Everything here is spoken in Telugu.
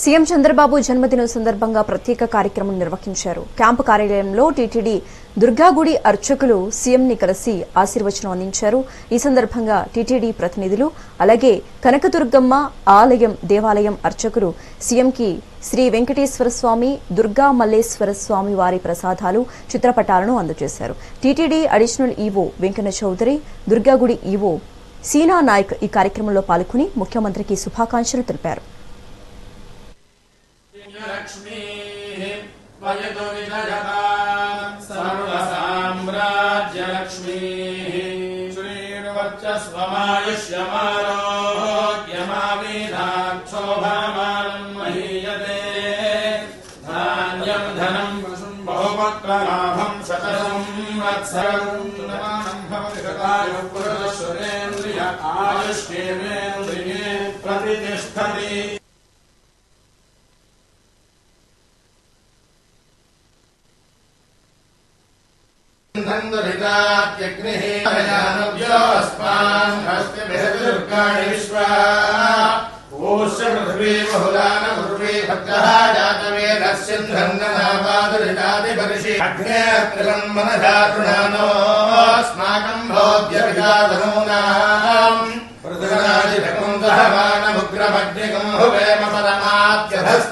సీఎం చంద్రబాబు జన్మదినం సందర్భంగా ప్రత్యేక కార్యక్రమం నిర్వహించారు. క్యాంపు కార్యాలయంలో టీటీడీ దుర్గాగుడి అర్చకులు సీఎంని కలిసి ఆశీర్వచనం అందించారు. ఈ సందర్భంగా టీటీడీ ప్రతినిధులు అలాగే కనకదుర్గమ్మ ఆలయం దేవాలయం అర్చకులు సీఎంకి శ్రీ వెంకటేశ్వర స్వామి, దుర్గా మల్లేశ్వర స్వామి వారి ప్రసాదాలు, చిత్రపటాలను అందజేశారు. TTD additional EO Venkanna Chowdary, దుర్గాగుడి ఈవో సీనా నాయక్ ఈ కార్యక్రమంలో పాల్గొని ముఖ్యమంత్రికి శుభాకాంక్షలు తెలిపారు. लक्ष्मी वयतु विजयता सर्वसाम्राज्य लक्ष्मी श्रीर्वच्चस्वमायुष्यमारोग्यमावेदाक्षोभामानं महीयते धान्यं धनं बहुपक्वलाभं शतसंवत्सरं भवति शतायुः पुरुषसुरेन्द्रिय आयुष्येवेन्द्रिये प्रतिष्ठति। धन्दरितात्यग्निः अयानव्योऽस्मान् हस्ते बृहद्दुर्गाणि विश्वा ओश्च पृथ्वी बहुलान पूर्वे भक्तः जातवेदस्यन्धन्ननापादरितादिपर्षि अग्नेऽत्रिलं मनधातृणानोऽस्माकं भोग्यविदाधनूनाम् पृथुराजिभकुन्दहमानमुग्रमग्निगं हुवेम परमात्यधस्त